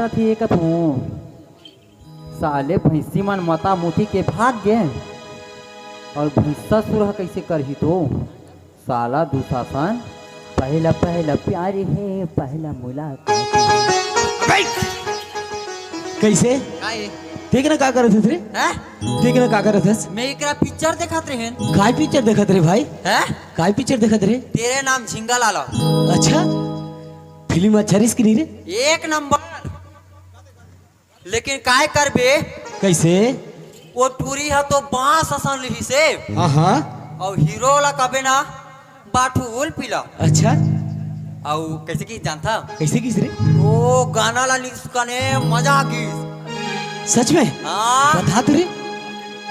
करत ही एकत हूँ साले भैंसी मन मता मुठी के भाग गए और भैंसा सुरह कैसे करही तो साला दुशासन पहला पहला प्यार है पहला मुलाकात कैसे देख ना का करत थे देख ना का करत हस मैं एकरा पिक्चर देखत रहे काय पिक्चर देखत रे भाई काय पिक्चर देखत रे तेरे नाम झिंगा लाला। अच्छा फिल्म अच्छा रिस्क नहीं रे एक नंबर लेकिन काय करबे कैसे वो टूरी है तो बांस असन लिही से हाँ और हीरो वाला कबे ना बाठूल पीला। अच्छा और कैसे की जानता कैसे किस रे वो गाना ला निस्कने मजा की सच में हाँ बता तो रे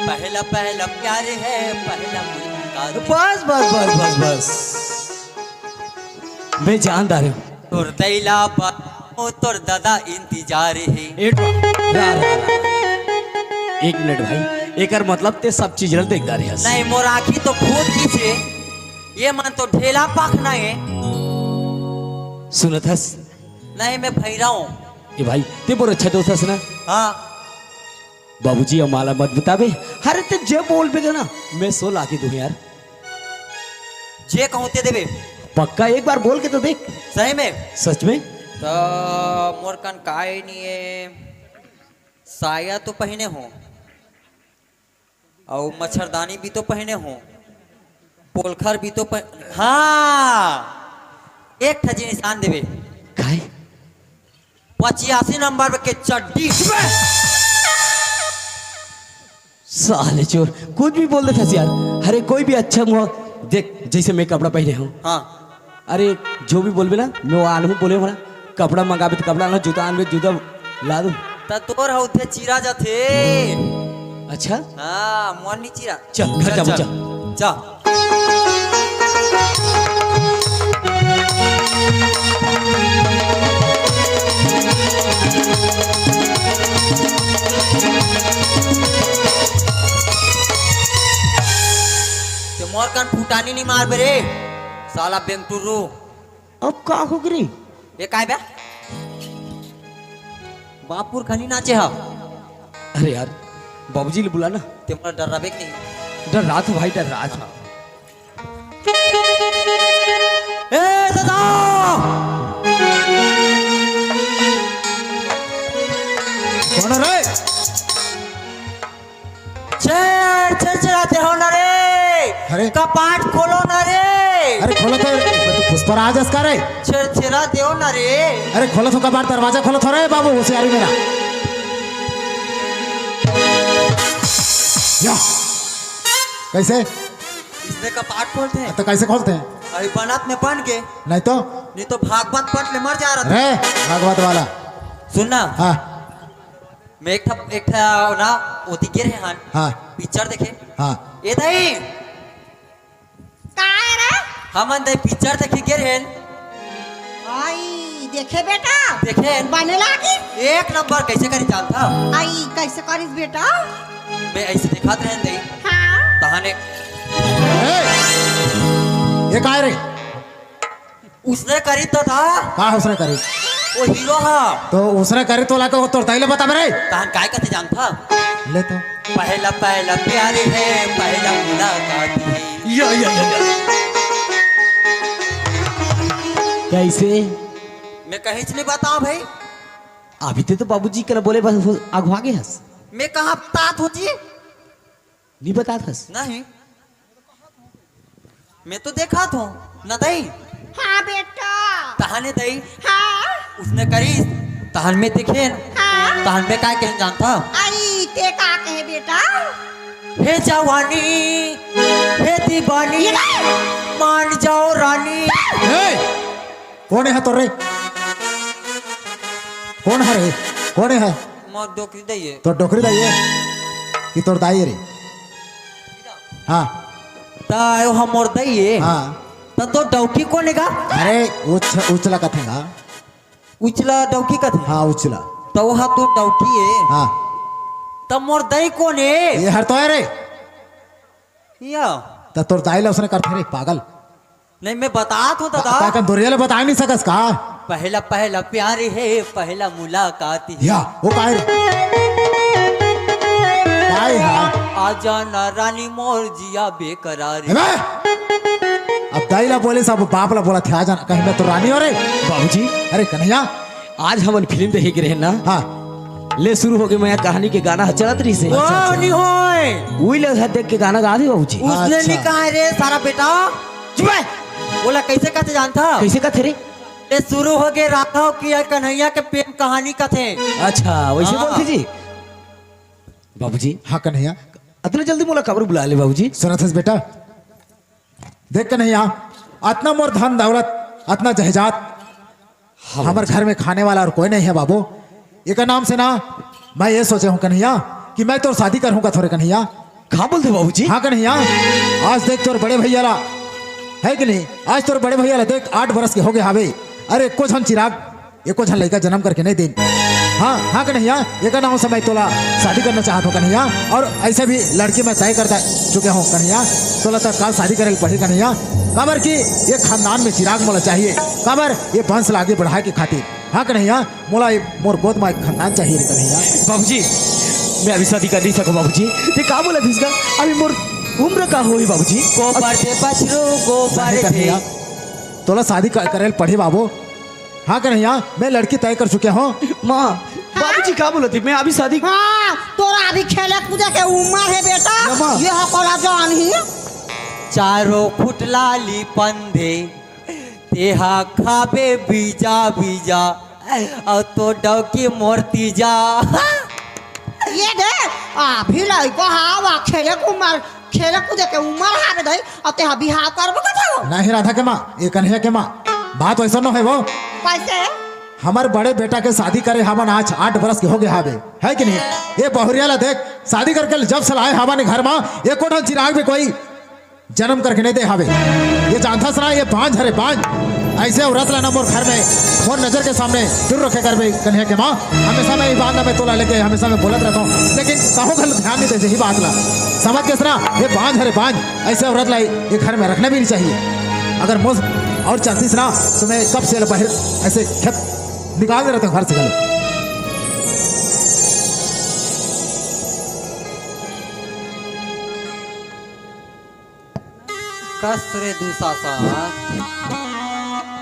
पहला पहला प्यार है पहला मुलाकात बस बस बस बस बस मैं जानदार हूँ तोर दैला तोर दादा इंतजार है एक मिनट भाई एक मतलब ते सब चीज रल देखदार है नहीं मोर आँखी तो फूट की छे ये मन तो ढेला पाखना है सुनत हस नहीं मैं भैरा हूँ ये भाई ते बोर अच्छा दोस्त हस ना हाँ बाबूजी और माला मत बतावे हरे ते जे बोल पे ना मैं 100 लाके दूं यार जे कहूँ ते देवे पक्का एक बार बोल के तो देख सही में सच में तो मोर कन काय नहीं है साया तो पहने हो और मच्छरदानी भी तो पहने हो पोलखर भी तो हाँ एक ठजी निशान देवे काय 85 नंबर के चड्डी साले चोर कुछ भी बोल देता यार अरे कोई भी अच्छा हुआ देख जैसे मैं कपड़ा पहने हूँ हाँ अरे जो भी बोलबे ना मैं वो आनू बोले हमारा कपड़ा मंगाबे तो कपड़ा ना जूता आनबे जूता ला दूं त तोर होते चिरा जाथे अच्छा हाँ मोर नहीं चिरा चल घर जा चल जा मोर कान फुटानी नहीं मार बे रे साला बेंगटुरु अब का हो गई ये काय बे बापुर खनी नाचे हा अरे यार बाबूजी ने बुला ना ते मोर डर रबे नहीं डर रात भाई डर रात ए दादा कौन रे चढ़ाते हो ना रे अरे कपाट खोलो ना रे अरे खोलो तो पुष्पराज का रे छेड़ा दो ना रे अरे खोलो तो कबाड़ दरवाजा खोलो तो रे बाबू होशियारी मेरा या कैसे इसने कपाट खोलते हैं तो कैसे खोलते हैं अरे बनात में पहन के नहीं तो भागवत पट ले मर जा रहा रे भागवत वाला सुनना हाँ मैं एक था ना ओती गिर है हाँ पिक्चर देखे हाँ ए दई काय रे हमन दई पिक्चर देखे गिर है आई देखे बेटा देखे बने लागी एक नंबर कैसे करी जानता आई कैसे करिस बेटा मैं ऐसे दिखाते हैं दई हाँ तहाने ये काय रे उसने करी तो था का उसने करी वो हीरो हा तो उसने करी तो लाके वो तो तैले बता मेरे तहान काय कहते जानता ले तो पहला पहला प्यार है पहला मुलाकात है कैसे मैं कहीं नहीं बताऊं भाई अभी तो बाबूजी कर बोले बस आगवा गए हस मैं कहाँ तात होती नहीं बता हस नहीं मैं तो देखा था न दई हाँ बेटा तहाने दई हाँ उसने करी तहान में देखे हाँ तहान में काय कहीं जानता आई ते का कहे बेटा हे जवानी हे दीवानी मान जाओ रानी कौन है तो रे कौन है रे कौन है मौत डोकरी दइए तो डोकरी दाइए कि तोर दाई रे हाँ तायो हमोर दइए हाँ तो डौकी कोने का अरे उचला कथेगा उचला डौकी का थे हाँ उचला तो वहाँ तो डौकी है हाँ तब मोर दई कोने ये हर तो है रे या तो तोर दाई ला उसने करते रे पागल नहीं मैं बता तो दादा का दोरिया ले बता नहीं सकस का पहला पहला प्यार है, पहला मुलाकात है। या वो काय रे काय हा आजा ना रानी मोर जिया बेकरार ए बे! अब दाईला बोले सब बाप ला बोला थे आ जाना कहीं मैं तो रानी हो रे। बाबूजी अरे कन्हैया आज हमन फिल्म देखे के रहे ना, हाँ ले शुरू हो गए मैं कहानी के गाना चलत रही से नहीं होए। वही ले देख के गाना गा दी बाबूजी। उसने अच्छा। नहीं कहा रे सारा बेटा। चुप है। बोला कैसे कहते जानता? कैसे का थे रे? ये शुरू हो गए राघव की और कन्हैया के प्रेम कहानी का थे। अच्छा वैसे हाँ। बोलती जी बाबूजी। हाँ कन्हैया इतने जल्दी मोला खबर बुला ले बाबूजी। सुना था बेटा, देख कन्हैया इतना मोर धन दौलत इतना जहेजात हमारे घर में खाने वाला और कोई नहीं है बाबू। एक नाम से ना मैं ये सोचे हूँ कन्हैया कि मैं तो शादी करूँगा थोड़े कन्हैया। कहाँ बोलते बाबूजी? हाँ कन्हैया आज देख तोर बड़े भैया ला है कि नहीं, आज तोर बड़े भैया ला देख 8 बरस के हो गए हावे। अरे एको झन चिराग एको झन लड़का जन्म करके नहीं दिन। हाँ हाँ कन्हैया एक नाम से मैं तोला शादी करना चाहता हूँ कन्हैया, और ऐसे भी लड़की मैं तय करता चुके हूँ कन्हैया। तोला तक काल शादी करे पड़ी कन्हैया, कबर की ये खानदान में चिराग मोला चाहिए, कबर ये वंश ला आगे बढ़ाए के खातिर। हाँ कन्हैया मोला मोर गोद में एक खानदान चाहिए रे कन्हैया। बाबूजी मैं अभी शादी कर नहीं सकूं बाबूजी। ये कहाँ बोला इसका? अभी मोर उम्र का हुई बाबूजी। गोबर दे बछरू गोबर नहीं दे। कन्हैया तोला शादी करे पड़ी बाबू। हाँ कन्हैया मैं लड़की तय कर चुके हूँ। माँ बाबूजी कहाँ बोला थी मैं अभी शादी। हाँ तोरा अभी खेले कूदे के उम्र है बेटा। अम्मा। ये हकोला जान ही चारों फुटलाली पंधे तेहा खाबे बीजा बीजा और तो डौकी मोरती जा। ये दे अभी लइको हावा खेले कूदे के उम्र हावे दई और ते बिहाव करबो कथो नहीं राधा के माँ ये कन्हैया के माँ बात वैसा न है वो। कैसे हमारे बड़े बेटा के शादी करे हमन आज 8 बरस के हो गए हावे है कि नहीं। ये बहुरिया ला देख शादी करके जब से लाए हमारे घर में ये कोठा चिराग में कोई जन्म करके नहीं दे हावे। ये जानता सना ये बांझ हरे बांझ ऐसे औरत लाना मोर घर में मोर नजर के सामने दूर रखे कर कन्हैया के माँ। हमेशा मैं बात ना मैं तोला लेके हमेशा मैं बोलत रहता हूँ, लेकिन कहो गल ध्यान नहीं देते ही बात ला समझ के सना ये बांझ हरे बांझ ऐसे औरत लाई ये घर में रखना भी नहीं चाहिए। अगर मुझ और चलती सना तो मैं कब से बाहर ऐसे खेत निकाल दे रहते घर से गलो। कसरे दुशासन।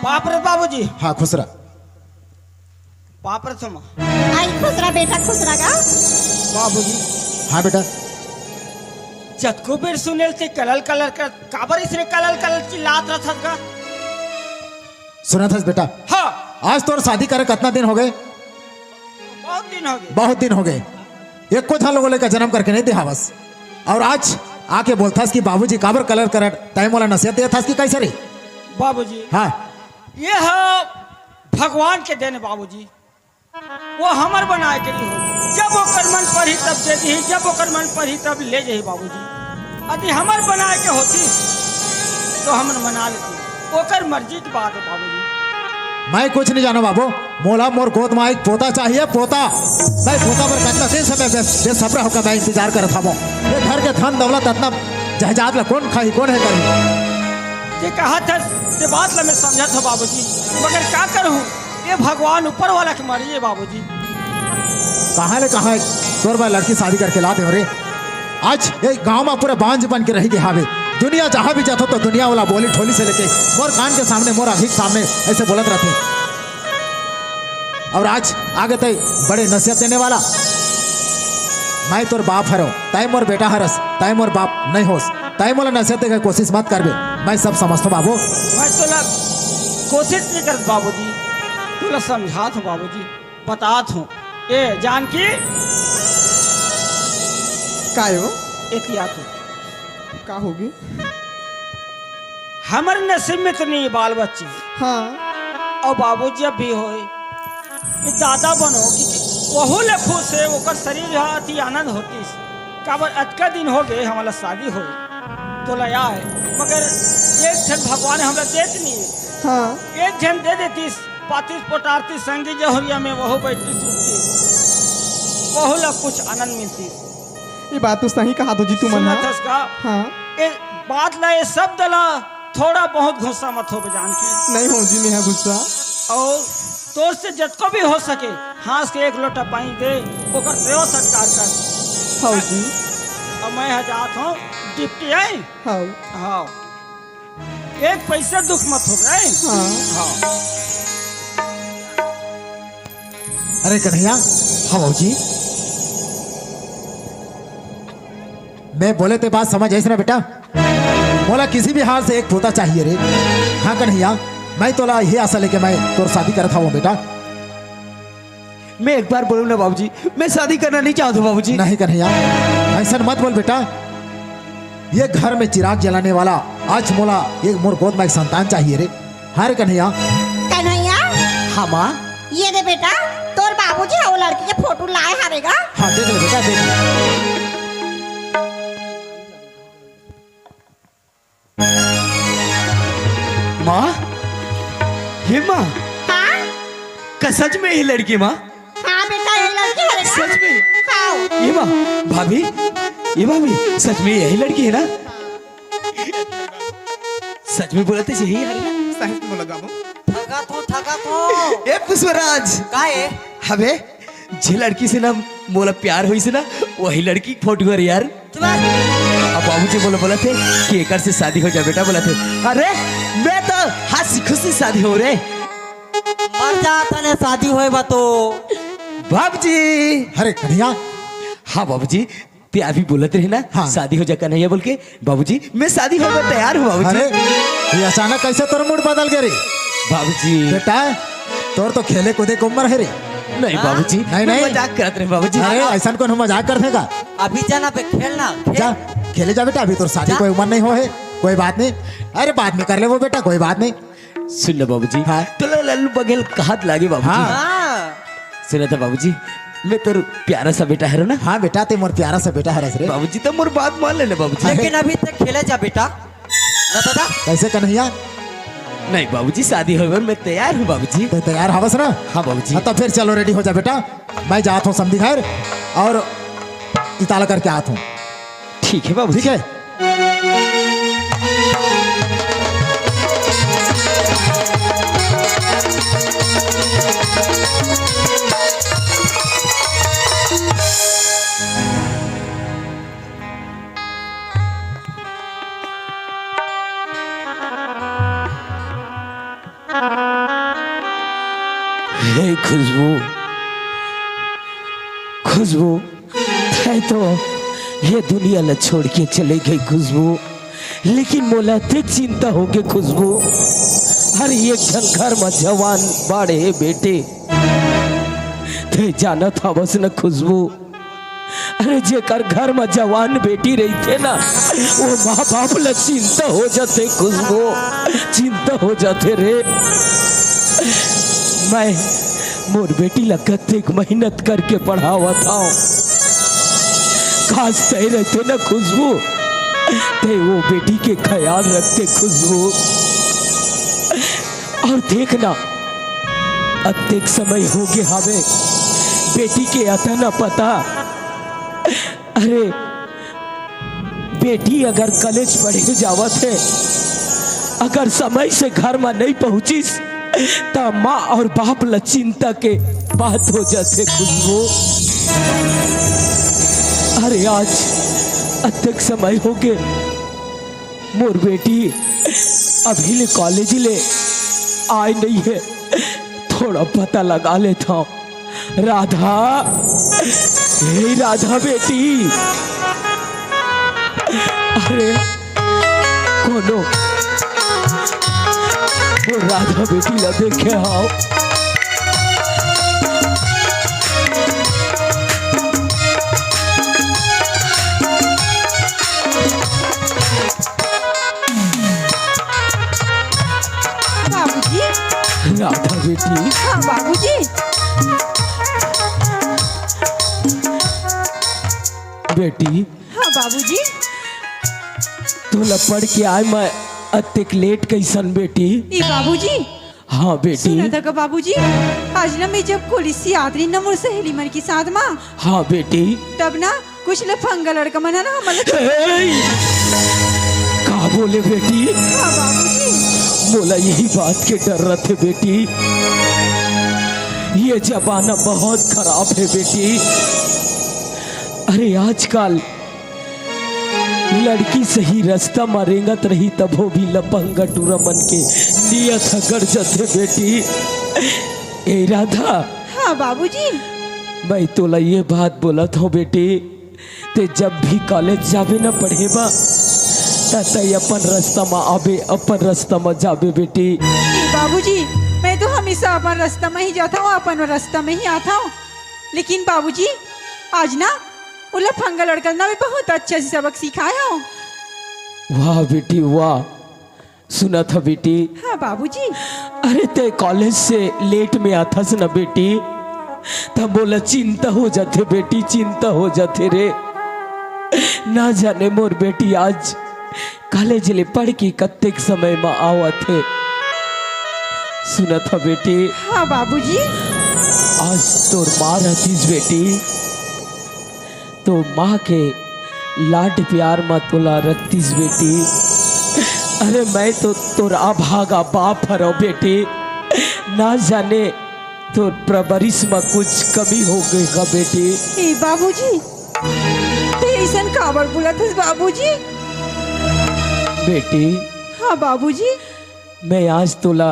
बाप रे बाबूजी हाँ खुश रह। बाप रे तुम आई खुसरा बेटा खुसरा का बाबूजी हाँ बेटा जतको बेर सुनेल ते कलल कलर कर काबर इसने कलल कलर की लात रथत का। सुना था बेटा हाँ आज तो शादी करे कितना दिन हो गए? बहुत दिन हो गए। बहुत दिन हो गए। एक को था लोगों का जन्म करके नहीं दिया बस, और आज आके बोलता कि बाबूजी काबर कलर कर टाइम वाला नसीहत दिया था कि कैसे रे। बाबूजी हाँ ये है भगवान के देने बाबूजी, वो हमर बनाए के लिए हो। जब वो मन पर ही तब दे दी, जब वो मन पर ही तब ले जाही बाबूजी। यदि हमर बनाए के होती तो हम मना लेती, ओकर मर्जी की बात है बाबूजी। मैं कुछ नहीं जाना बाबू, मोला मोर गोद में एक पोता चाहिए पोता। मैं पोता पर कितना दिन समय बेसब्र होकर मैं इंतजार कर था। ये घर के धन दौलत इतना जहाजात ला कौन खाई कौन है करी। ये कहा था ये बात ला मैं समझा था बाबूजी, मगर क्या करूँ ये भगवान ऊपर वाला की मर्जी है बाबूजी। कहाँ ले कहाँ तोर बार लड़की शादी करके लाते हो रे। आज ये गांव में पूरे बांझ बन के रही गए हावे। दुनिया जहाँ भी जाता तो दुनिया वाला बोली ठोली से लेके मोर कान के सामने मोर अभी सामने ऐसे बोलत रहते। और आज आगे तय बड़े नसीहत देने वाला मैं तोर बाप हरो तय मोर बेटा हरस तय मोर बाप नहीं होस तय मोला नसीहत देने की कोशिश मत करबे। मैं सब समझता हूँ बाबू। मैं तोला कोशिश नहीं कर बाबूजी, तोला समझात हूँ बाबूजी, बतात हूँ। ए जानकी कायो एहतियात हो, का होगी? हमर नसीब में तो नहीं बाल बच्चे हाँ और बाबूजी अब भी होए कि दादा बनो कि वहू ले खुश है, ओकर शरीर अति आनंद होती। काबर अटका दिन हो गए हमारा शादी हो तो लया है, मगर एक जन भगवान हमरा देत नहीं है। हाँ एक जन दे देती पातीस पोटारती संगी जहरिया में वहू बैठती सुनती, वहू ला कुछ आनंद मिलती। ये बात तो सही कहा तो जी तू मन्ना। सुनत हस का हाँ ए बात ला ये सब दला थोड़ा बहुत गुस्सा मत हो जान की। नहीं हो जी नहीं है गुस्सा। और तोर से जतको भी हो सके हाथ के एक लोटा पानी दे ओकर सेवा सत्कार कर। हाँ जी अब मैं जात हूँ डिप्टी आई। हाँ हाँ एक पैसे दुख मत हो गए। हाँ हाँ अरे कन्हैया, हाँ बाबूजी। मैं बोले ते बात समझ ऐसे ना बेटा। बोला किसी भी हाल से एक पोता चाहिए रे। हाँ कन्हैया, मैं तोला ये आशा लेके मैं तोर शादी करता हूँ बेटा। मैं एक बार बोलूँ ना बाबूजी, मैं शादी करना नहीं चाहता हूँ बाबूजी। नहीं कन्हैया, ऐसा मत बोल बेटा। ये घर में चिराग जलाने वाला आज मोला एक मोर गोद में एक संतान चाहिए रे। हाँ रे कन्हैया। कन्हैया हाँ माँ। ये दे बेटा, तोर बाबूजी वो लड़की के फोटो लाए हारेगा। हाँ देख ले बेटा, देख ले। माँ, ये माँ हाँ का सच में ये लड़की माँ? हाँ बेटा ये लड़की हारेगा। सच में? हाँ ये माँ, भाभी, ये भाभी सच में यही लड़की है ना? सच में बोलते यही है ना? सही में लगा वो। थका तो ए पुष्पराज, काहे हबे जे लड़की से ना मोला प्यार हुई से ना वही लड़की फोटो कर यार। अब बाबूजी बोला थे कि एकर से शादी हो जाए बेटा, बोला थे। अरे मैं तो हंसी खुशी शादी हो रे मर जाता ने शादी होए बा तो। बाबूजी। अरे कन्हैया, हाँ बाबूजी, प्यार भी बोलते रहे ना। हाँ। शादी हो जा कन्हैया बोल के। बाबूजी मैं शादी होकर तैयार हूँ बाबूजी। अरे ये अचानक कैसे तोर मूड बदल गया रे? बाबूजी बेटा तोर तो खेले कूदे की उम्र है रे। नहीं बाबूजी, नहीं, मैं नहीं। मजाक करते रहे बाबूजी। अरे ऐसा कौन मजाक कर देगा? अभी जाना पे खेलना जा खेले जा बेटा, अभी तो शादी जा। कोई उम्र नहीं हो है। कोई बात नहीं, अरे बाद में कर ले वो बेटा, कोई बात नहीं। सुन लो बाबूजी। हाँ। तो लल्लू बगेल कहात लागे बाबूजी। हाँ। हाँ सुना था बाबूजी, मैं तो प्यारा सा बेटा है ना हाँ बेटा, ते मोर प्यारा सा बेटा है रे। बाबूजी। तो मोर बात मान लेना बाबूजी। लेकिन अभी तक खेले जा बेटा ना दादा। कैसे कन्हैया? नहीं बाबूजी, शादी हो मैं तैयार हूँ बाबूजी। तो तैयार हवस ना? हाँ बाबूजी। हाँ तो फिर चलो रेडी हो जा बेटा, मैं जाता हूँ समधी घर और इताला करके आता हूँ। ठीक है बाबूजी। ठीक है। हे खुशबू, खुशबू है तो ये दुनिया न छोड़ के चले गई खुशबू, लेकिन मोला ते चिंता हो गई खुशबू। हर एक जन घर में जवान बाड़े बेटे ते जाना था बस न खुशबू। अरे जेकर घर में जवान बेटी रही थे ना वो माँ बाप ल चिंता हो जाते खुशबू, चिंता हो जाते रे। मैं मोर बेटी लगत एक मेहनत करके पढ़ावा था, खास तय रहते ना खुशबू, ते वो बेटी के ख्याल रखते खुशबू। और देखना अत्येक समय हो गया हमें बेटी के आता ना पता। अरे बेटी अगर कॉलेज पढ़े जावत है, अगर समय से घर में नहीं पहुंचिस तो माँ और बाप ल चिंता के बात हो जाते खुशबू। अरे आज अत्यक समय हो गए मोर बेटी अभी ले कॉलेज ले आए नहीं है, थोड़ा पता लगा लेता हूँ। राधा, हे राधा बेटी, अरे कोनो वो राधा बेटी ला देखे आओ। बाबूजी। राधा बेटी, हाँ बाबूजी। बेटी हाँ बाबूजी। तोला पढ़ के आए मैं अत्यक लेट कैसन बेटी। ई बाबूजी हाँ बेटी। सुना था का बाबूजी, आज ना मैं जब पुलिस से आदरी ना मोर सहेली मन के साथ माँ, हाँ बेटी। तब ना कुछ लफंगा लड़का मना ना मतलब। कहा बोले बेटी? हाँ बाबूजी। बोला यही बात के डर रहे थे बेटी। ये जमाना बहुत खराब है बेटी। अरे आजकल लड़की सही रास्ता में रेंगत रही तब हो भी लपंगा टूरा मन के नियत अगर जथे बेटी। ए राधा, हाँ बाबूजी। मैं तोला ये बात बोलत हूँ बेटी, ते जब भी कॉलेज जावे ना पढ़ेबा तय अपन रास्ता में आवे, अपन रास्ता में जावे बेटी। बाबूजी मैं तो हमेशा अपन रास्ता में ही जाता हूँ, अपन रास्ता में ही आता हूँ। लेकिन बाबूजी आज ना वो लफंगा लड़का ना भी बहुत अच्छा से सबक सिखाया हूँ। वाह बेटी वाह, सुना था बेटी। हाँ बाबूजी। अरे ते कॉलेज से लेट में आता ना बेटी, तब बोला चिंता हो जाते बेटी, चिंता हो जाते रे। ना जाने मोर बेटी आज कॉलेज ले पढ़ के कत्तेक समय में आवा थे। सुना था बेटी। हाँ बाबूजी। आज तोर माँ रहतीस बेटी, तो माँ के लाड प्यार में तोला रखतीस बेटी। अरे मैं तो तोर अभागा बाप हरो बेटी, ना जाने तो परवरिश में कुछ कमी हो गई का बेटी। ए बाबूजी ते ऐसा काबर बोला था बाबूजी? बेटी हाँ बाबूजी। मैं आज तोला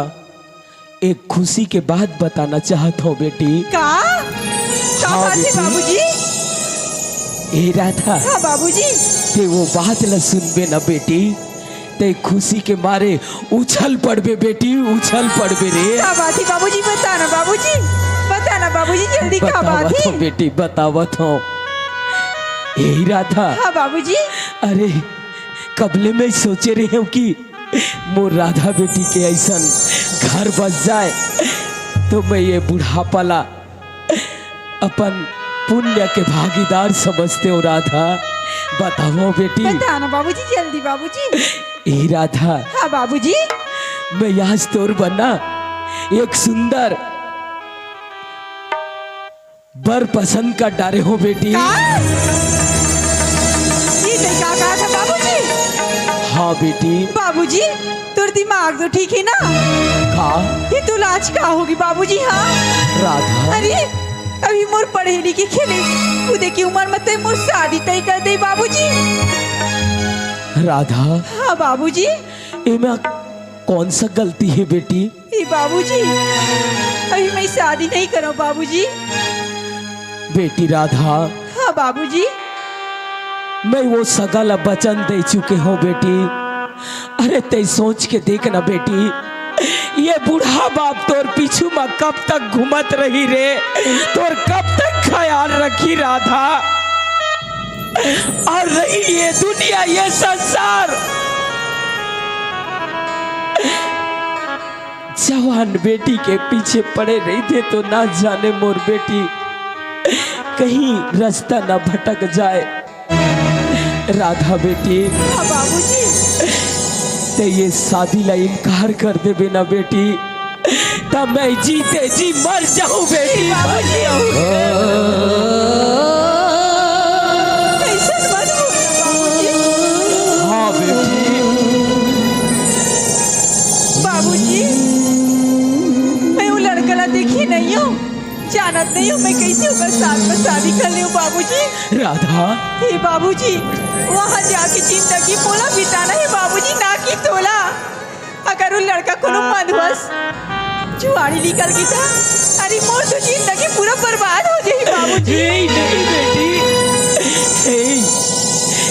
एक खुशी के बात बताना चाहता हूँ बेटी। का हाँ बात है बेटी। बाबूजी? ए राधा, हाँ बाबूजी। ते वो बात ल सुनबे ना बेटी, ते खुशी के मारे उछल पड़बे बेटी, उछल पड़बे रे। क्या बात है बाबूजी? बताना बाबूजी, बताना बाबूजी जल्दी, क्या बात बतावत है? हूँ बेटी, बतावत हूँ। यही राधा। हाँ बाबूजी। अरे कबले में सोचे रहे हूँ कि मोर राधा बेटी के ऐसा घर बस जाए तो मैं ये बुढ़ापा अपन पुण्य के भागीदार समझते हो। राधा बताओ बेटी। बताना बाबूजी जल्दी बाबूजी। ए राधा। हाँ बाबूजी। मैं आज तोर बना एक सुंदर बर पसंद कर डारे हो बेटी। का? ये तो क्या कहा था बाबूजी? हाँ बेटी। बाबूजी तोर दिमाग तो ठीक है ना? का? ये तो लाज का होगी बाबूजी। हाँ राधा। अरे अभी मोर पढ़े लिखे खेले कूदे की उम्र में तो मोर शादी तय कर दे बाबूजी। राधा। हाँ बाबूजी। इमें कौन सा गलती है बेटी? ये बाबूजी अभी मैं शादी नहीं करूँ बाबूजी। बेटी राधा। हाँ बाबूजी। मैं वो सगल वचन दे चुके हो बेटी। अरे ते सोच के देखना बेटी, ये बूढ़ा बाप तोर पीछू में कब तक घूमत रही रे, तोर कब तक ख्याल रखी राधा। और रही ये दुनिया, ये संसार, जवान बेटी के पीछे पड़े रही थे तो ना जाने मोर बेटी कहीं रास्ता ना भटक जाए। राधा बेटी। हाँ बाबूजी। ते ये शादी ला इनकार कर दे बिना बेटी, तब मैं जीते जी मर जाऊं बेटी, मर जाऊं। ऐसा मत बोलो बाबूजी। हाँ बेटी। बाबूजी मैं वो लड़का ला देखी नहीं हूँ, जानत नहीं हूँ मैं कैसे होकर साथ में शादी कर ली हूँ बाबूजी। राधा। हे बाबूजी वहाँ जाके जिंदगी बोला बिताना है बाबूजी, ना कि तोला। अगर वो लड़का कोनो मनवस जुआरी निकल गई था, अरे मोर तो जिंदगी पूरा बर्बाद हो जाए बाबूजी। नहीं बेटी।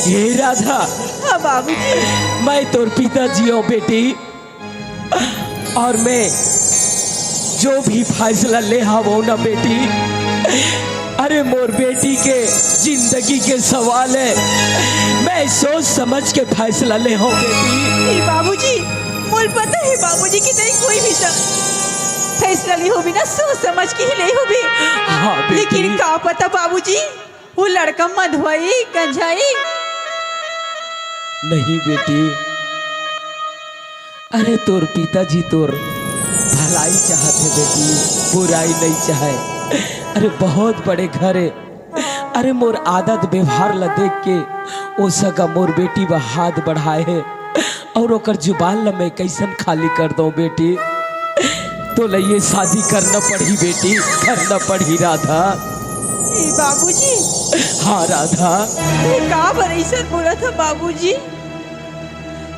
हे राधा। हाँ बाबूजी। मैं तोर पिताजी हूँ बेटी, और मैं जो भी फैसला ले हावो ना बेटी, अरे मोर बेटी के जिंदगी के सवाल है, मैं सोच समझ के फैसला ले हो बेटी। बाबूजी मोर पता है बाबूजी कि नहीं कोई भी फैसला ले हो भी ना सोच समझ के ही ले हो भी। हाँ बेटी। लेकिन का पता बाबूजी वो लड़का मधुआई गंजाई। नहीं बेटी, अरे तोर पिताजी तोर भलाई चाहते बेटी, बुराई नहीं चाहे। अरे बहुत बड़े घर है, अरे मोर आदत व्यवहार ला देख के ओ सगा मोर बेटी व हाथ बढ़ाए है, और ओकर जुबान ला मैं कैसन खाली कर दूं बेटी। तो लिए शादी करना पड़ी बेटी, करना पड़ी राधा। ए बाबूजी, हाँ राधा, ते का बरैसन बोला था बाबूजी?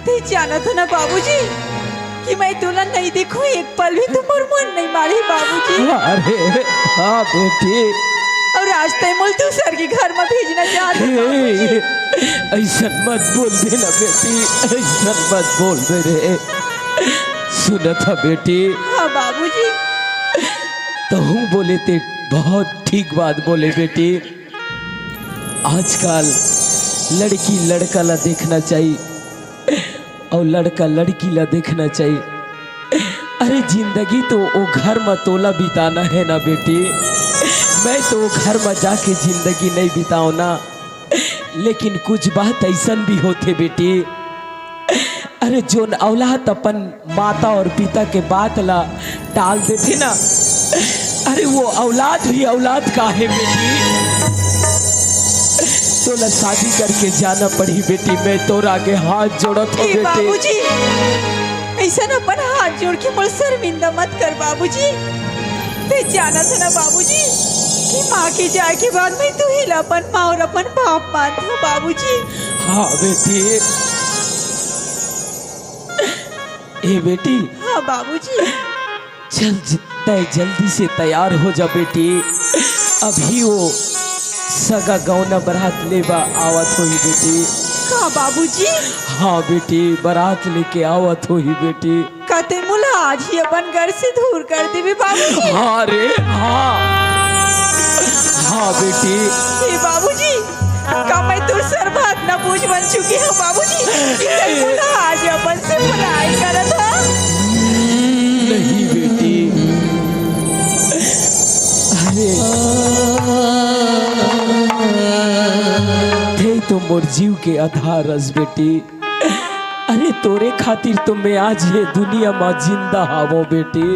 ते जाना था ना बाबूजी कि मैं तुला नहीं देखूं एक पल भी, तुम और मन नहीं मारी बाबूजी। अरे हाँ बेटी, और आज तय मुल तू सर के घर में भेजना चाहते बाबूजी। ऐसा मत बोल देना बेटी, ऐसा मत बोल दे रे। सुना था बेटी, हाँ बाबूजी। तो हूँ बोले थे बहुत ठीक बात बोले बेटी। आजकल लड़की लड़का ला देखना चाहिए और लड़का लड़की ला देखना चाहिए। अरे जिंदगी तो वो घर में तोला बिताना है ना बेटी। मैं तो घर में जाके जिंदगी नहीं बिताऊँ ना, लेकिन कुछ बात ऐसा भी होते बेटी। अरे जो औलाद अपन माता और पिता के बात ला टाल देते ना, अरे वो औलाद भी औलाद का है बेटी। तो ला शादी करके जाना पड़ी बेटी। मैं तो आगे हाथ जोड़त हो ए बेटी। बाबूजी, ऐसा ना अपन हाथ जोड़ के मुझ शर्मिंदा मत कर बाबूजी। ते जाना था ना बाबूजी कि माँ के जाए के बाद मैं तू ही अपन माँ और अपन बाप मानता हूँ बाबूजी। हाँ बेटी। ए बेटी, हाँ बाबूजी। चल जितना जल्दी से तैयार हो जा बेटी। अभी वो सगा गौना बारात लेवा आवत हो ही बेटी। का बाबूजी? हाँ बेटी, बारात लेके आवत हो ही बेटी। कहते मुला आज ही अपन घर से दूर कर देवे बाबूजी। हाँ रे हाँ, हाँ बेटी। हे बाबूजी, का मैं तुर सर बात न पूछ बन चुकी हूँ बाबूजी कि तय मुला आज अपन से बुलाई करत था। नहीं बेटी, अरे थे तो मोर जीव के आधार रस बेटी। अरे तोरे खातिर तो मैं आज ये दुनिया में जिंदा हावो बेटी।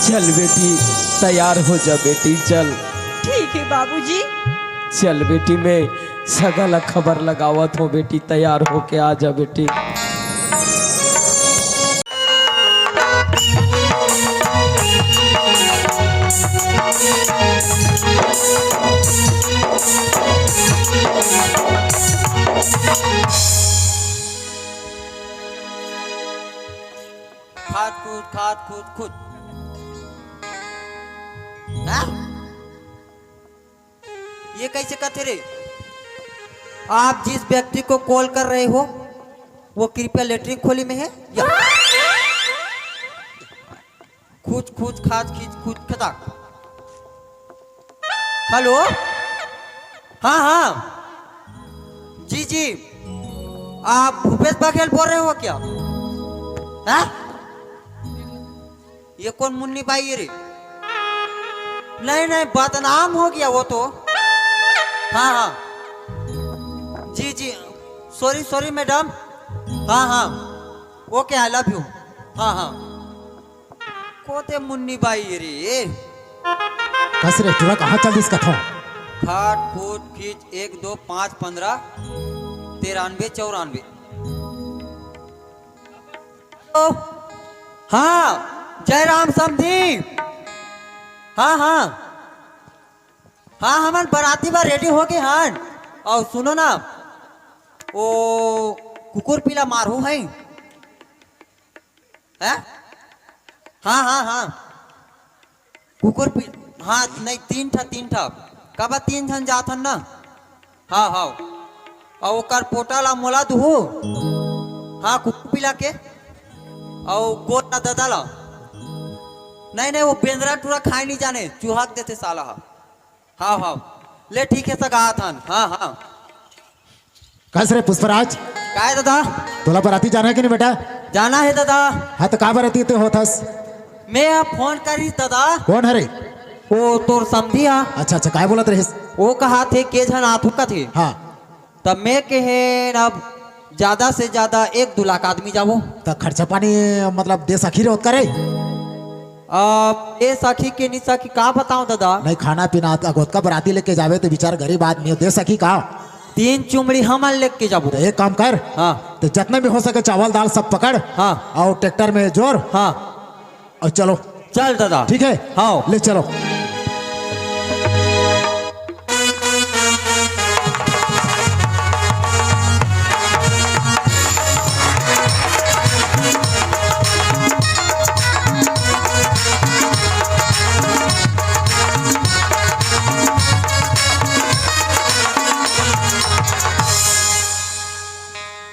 चल बेटी, तैयार हो जा बेटी, चल। ठीक है बाबूजी। चल बेटी, मैं सगला खबर लगावत हो बेटी, तैयार होके आ जा बेटी। खाद कूद खुद। हाँ? ये कैसे कहते रे? आप जिस व्यक्ति को कॉल कर रहे हो वो कृपया लेटरिन खोली में है या खुद खुद खाद खींच खुद खदाक। हेलो, हाँ हाँ जी जी, आप भूपेश बघेल बोल रहे हो क्या? हाँ? ये कौन मुन्नी बाई है रे? नहीं नहीं, बदनाम हो गया वो तो। हाँ हाँ जी जी, सॉरी सॉरी मैडम। हाँ हाँ ओके, आई लव यू। हाँ हाँ कोते मुन्नी बाई है रे। कस रे तुरा कहाँ चल दिस कथो? खाट फूट खींच 1 2 5 15 93 94। हाँ जयराम समधी। हाँ हाँ हाँ, हमारे बराती बा रेडी हो गए हन। और सुनो ना, वो कुकुर पीला मारू है? हाँ हाँ हाँ कुकुर पी, हाँ नहीं 3 ठा कबा 3 जन जाथन ना। हाँ हाँ, और ओकर पोटाला मोला दुहू। हाँ कुकुर पीला के और गोटा ददाला। नहीं नहीं, वो बेंद्रा टूरा खाए नहीं जाने, चूहाक देते साला। हाँ हाँ ले ठीक है सगा थन। हाँ हाँ कस रे पुष्पराज, का है दादा? तोला बराती जाना है कि नहीं बेटा? जाना है दादा। हाँ तो का बराती ते होथस? मैं अब फोन करी दादा। कौन है रे? वो तोर समझी। अच्छा अच्छा, काय बोलत रहिस? वो कहा थे के जन आथू का थे। हाँ तब मैं कहे अब ज्यादा से ज्यादा 1-2 लाख आदमी जावो। तो खर्चा पानी मतलब दे सखी रे करे? अब ये सखी के नहीं सखी का बताऊं दादा? नहीं खाना पीना अगोत का बराती लेके जावे तो बेचारा गरीब आदमी हो, दे सकी का? 3 चुमड़ी हम लेके जाबो। तो एक काम कर, हाँ तो जितना भी हो सके चावल दाल सब पकड़। हाँ और ट्रैक्टर में जोर। हाँ और चलो चल दादा ठीक है हाँ ले चलो।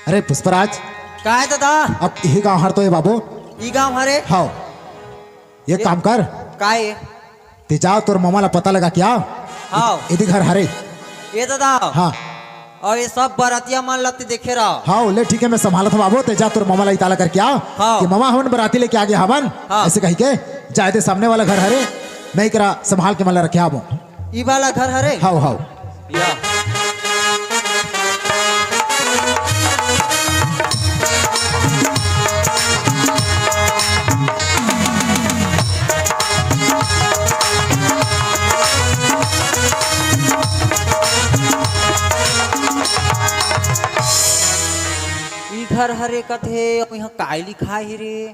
अरे पुष्पराज का है दादा अब यही गाँव हर तो है बाबू। ई गाँव हरे हाँ एक काम कर का है ते जाओ तोर मामा ला पता लगा क्या हाँ यदि घर हरे। ये दादा हाँ और ये सब बरातिया मान लाते देखे रहा हाँ ले ठीक है मैं संभाला था बाबू। ते जा तोर मामा ला इताला करके आओ हाँ। कि मामा हमन बराती लेके आ गया हमन हाँ। ऐसे कही के जाए दे सामने वाला घर हरे मैं ही करा संभाल के मला रखे आवो। ई वाला घर हरे हाँ हाँ या ई घर हरे कथे अब यहाँ काय लिखा है रे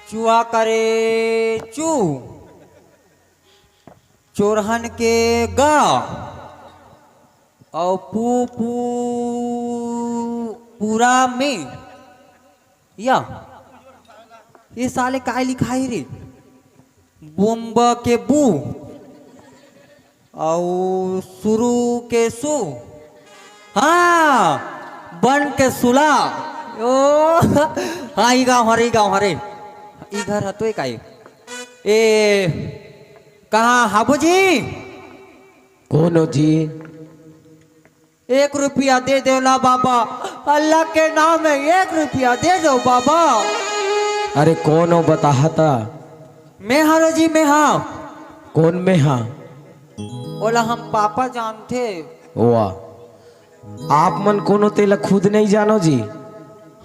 चुआ करे चू चोरहन के गा और पू पू पूरा में या ये साले काय लिखा है रे बुम्ब के बू और शुरू के सु हाँ बन के सुला ओ हाँ ई गाँव हरे ई घर हतो का ए कहाँ हाबू जी कौन जी? 1 रुपया दे दो ना बाबा अल्लाह के नाम में 1 रुपया दे दो बाबा। अरे कौन हो बताहा था? मैं हारो जी मैं हाँ कौन में हाँ? बोला हम पापा जानते वाह आप मन कोनो तेला खुद नहीं जानो जी?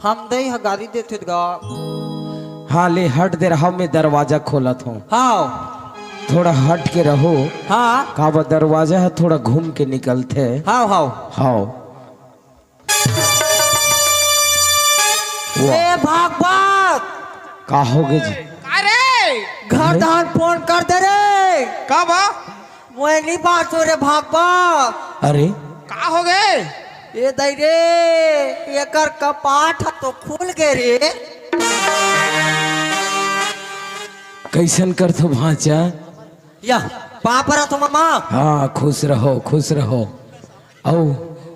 हम दही गाड़ी देते गा हाँ ले हट दे रहा मैं दरवाजा खोलत हूँ। हाँ थोड़ा हट के रहो। हाँ का दरवाजा है थोड़ा घूम के निकलते। हाँ हाँ हाँ ए भागवत का होगे जी? अरे घर धान फोन कर दे रे कब मैं नहीं बात हो रे भागवत अरे का हो गए? ये दई रे एकर कपाट तो खुल गए रे कैसन कर तो भाचा? या पापरा तो मामा हाँ खुश रहो औ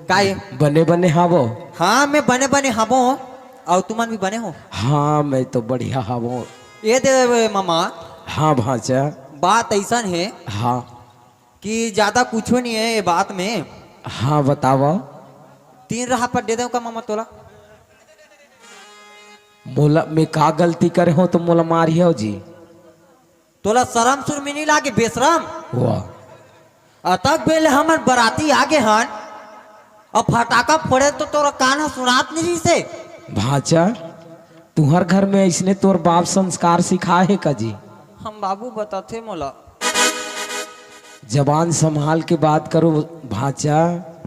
काहे बने बने हावो। हाँ मैं बने बने हबो और तुमन भी बने हो। हाँ मैं तो बढ़िया हावो। ये दे मामा हाँ भाचा बात ऐसा है हाँ कि ज्यादा कुछ नहीं है ये बात में। हाँ बतावा 3 राह पर दे दो का मामा तोला। मोला मैं का गलती करे हो तो मोला मारियो जी? तोला शरम सुरमी नहीं लागे बेशरम? वाह अतक बेले हमर बराती आगे हन और फटाका फोड़े तो तोरा कान सुनात नहीं से। भाचा तुहर घर में इसने तोर बाप संस्कार सिखाए है का जी? हम बाबू बताते मोला जबान संभाल के बात करो भाचा।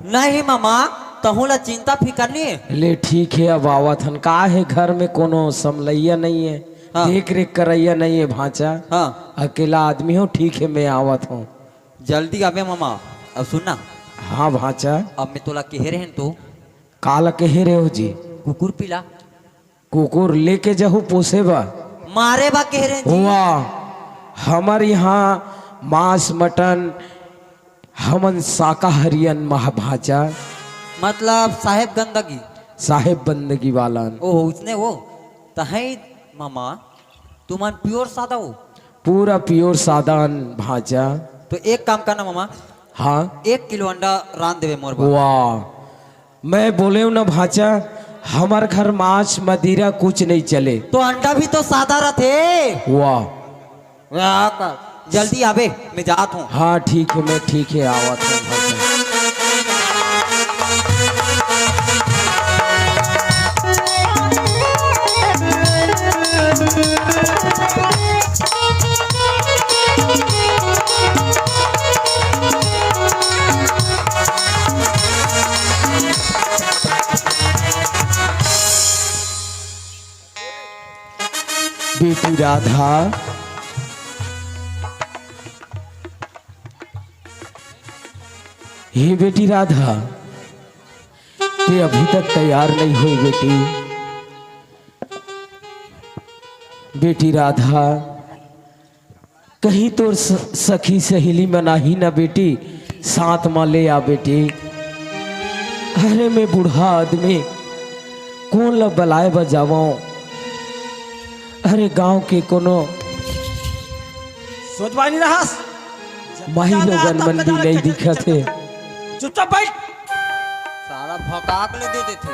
नहीं मामा तहुला चिंता फिकर नहीं है। ले ठीक है अब आवत हन का है घर में कोनो समलैया नहीं है। हाँ। देख रेख करैया नहीं है भाचा। हाँ अकेला आदमी हो ठीक है मैं आवत हूँ। जल्दी आवे मामा। अब सुनना हाँ भाचा अब मैं तोला कह रहे हैं तो काला कहे रहे हो जी? कुकुर पिला कुकुर लेके जाहू पोसे बा मारे बा कह रहे हैं जी। वाह हमार यहाँ मांस मटन हमन शाकाहारियन महाभाचा मतलब साहेब गंदगी साहेब बंदगी वाला। ओह उसने वो तहे मामा तुमन प्योर सादा हो। पूरा प्योर सादान भाचा। तो एक काम करना मामा हाँ 1 किलो अंडा रान देवे मोर बा। वाह मैं बोले हूँ ना भाचा हमार घर मांस मदिरा कुछ नहीं चले। तो अंडा भी तो सादा रहते। वाह जल्दी आवे मैं जात हूँ। हाँ ठीक है मैं ठीक है आवत हूँ भाचा। बेटी राधा, हे बेटी राधा, ते अभी तक तैयार नहीं हुई बेटी। बेटी राधा, कहीं तो सखी सहेली मना ही ना बेटी, साथ में ले आ बेटी। अरे मैं बूढ़ा आदमी, कौन ला बलाए बजावाओ। अरे गांव के कोनो सोच बानी रहा माही लोगन मंदी नहीं दिखा थे। चुपचाप बैठ। सारा भकाक ले दे देते।